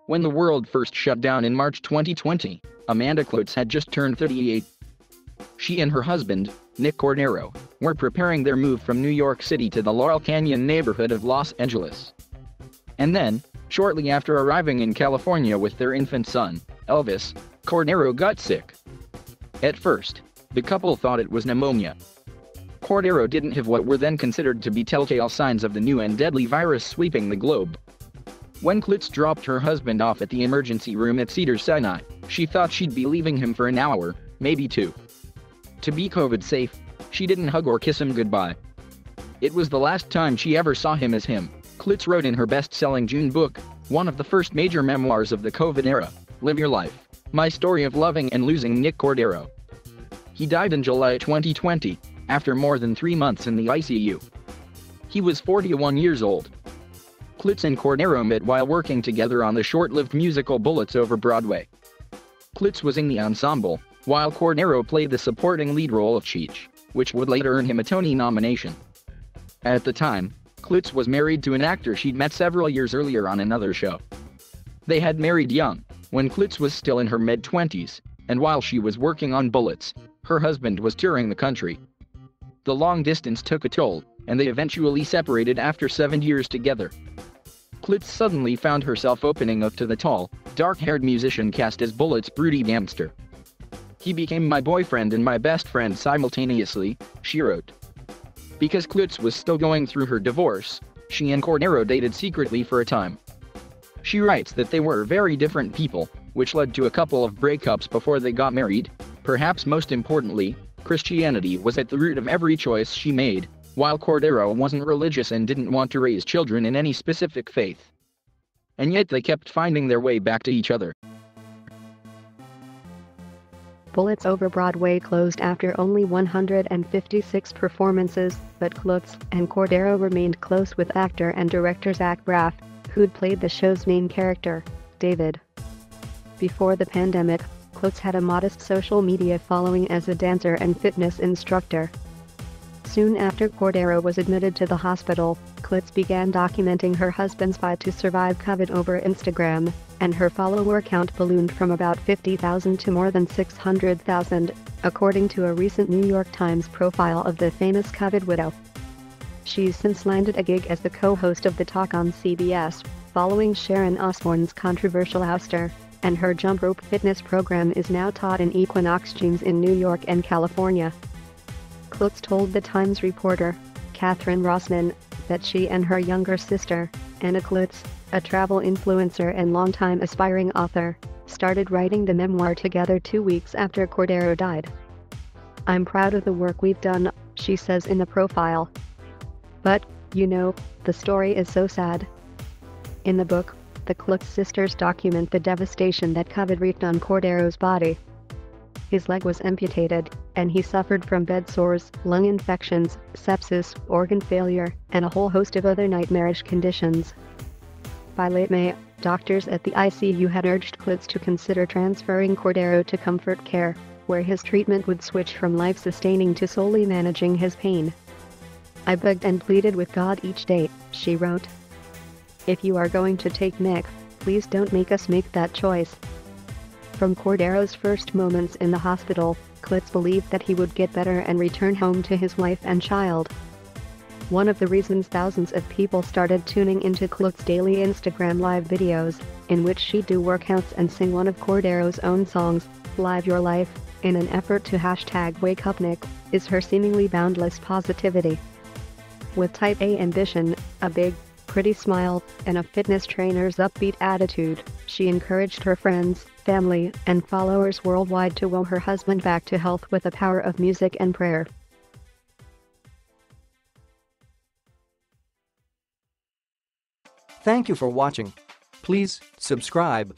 When the world first shut down in March 2020, Amanda Kloots had just turned 38. She and her husband, Nick Cordero, were preparing their move from New York City to the Laurel Canyon neighborhood of Los Angeles. And then, shortly after arriving in California with their infant son, Elvis, Cordero got sick. At first, the couple thought it was pneumonia. Cordero didn't have what were then considered to be telltale signs of the new and deadly virus sweeping the globe. When Kloots dropped her husband off at the emergency room at Cedars-Sinai, she thought she'd be leaving him for an hour, maybe two. To be COVID safe, she didn't hug or kiss him goodbye. It was the last time she ever saw him as him, Kloots wrote in her best-selling June book, one of the first major memoirs of the COVID era, Live Your Life, My Story of Loving and Losing Nick Cordero. He died in July 2020, after more than 3 months in the ICU. He was 41 years old. Kloots and Cordero met while working together on the short-lived musical Bullets over Broadway. Kloots was in the ensemble, while Cordero played the supporting lead role of Cheech, which would later earn him a Tony nomination. At the time, Kloots was married to an actor she'd met several years earlier on another show. They had married young, when Kloots was still in her mid-20s, and while she was working on Bullets, her husband was touring the country. The long distance took a toll, and they eventually separated after 7 years together. Kloots suddenly found herself opening up to the tall, dark-haired musician cast as Bullets' broody gangster. He became my boyfriend and my best friend simultaneously, she wrote. Because Kloots was still going through her divorce, she and Cordero dated secretly for a time. She writes that they were very different people, which led to a couple of breakups before they got married. Perhaps most importantly, Christianity was at the root of every choice she made, while Cordero wasn't religious and didn't want to raise children in any specific faith. And yet they kept finding their way back to each other. Bullets over Broadway closed after only 156 performances, but Kloots and Cordero remained close with actor and director Zach Braff, who'd played the show's main character, David. Before the pandemic, Kloots had a modest social media following as a dancer and fitness instructor. Soon after Cordero was admitted to the hospital, Kloots began documenting her husband's fight to survive COVID over Instagram, and her follower count ballooned from about 50,000 to more than 600,000, according to a recent New York Times profile of the famous COVID widow. She's since landed a gig as the co-host of The Talk on CBS, following Sharon Osbourne's controversial ouster, and her jump rope fitness program is now taught in Equinox gyms in New York and California. Kloots told the Times reporter, Catherine Rossman, that she and her younger sister, Anna Kloots, a travel influencer and longtime aspiring author, started writing the memoir together 2 weeks after Cordero died. "I'm proud of the work we've done," she says in the profile. "But, you know, the story is so sad." In the book, the Kloots sisters document the devastation that COVID wreaked on Cordero's body. His leg was amputated, and he suffered from bed sores, lung infections, sepsis, organ failure, and a whole host of other nightmarish conditions. By late May, doctors at the ICU had urged Kloots to consider transferring Cordero to comfort care, where his treatment would switch from life-sustaining to solely managing his pain. "I begged and pleaded with God each day," she wrote. "If you are going to take Nick, please don't make us make that choice." From Cordero's first moments in the hospital, Kloots believed that he would get better and return home to his wife and child. One of the reasons thousands of people started tuning into Kloots' daily Instagram live videos, in which she'd do workouts and sing one of Cordero's own songs, Live Your Life, in an effort to #WakeUpNick, is her seemingly boundless positivity. With type A ambition, a big, pretty smile, and a fitness trainer's upbeat attitude, she encouraged her friends, family, and followers worldwide to woo her husband back to health with the power of music and prayer. Thank you for watching. Please subscribe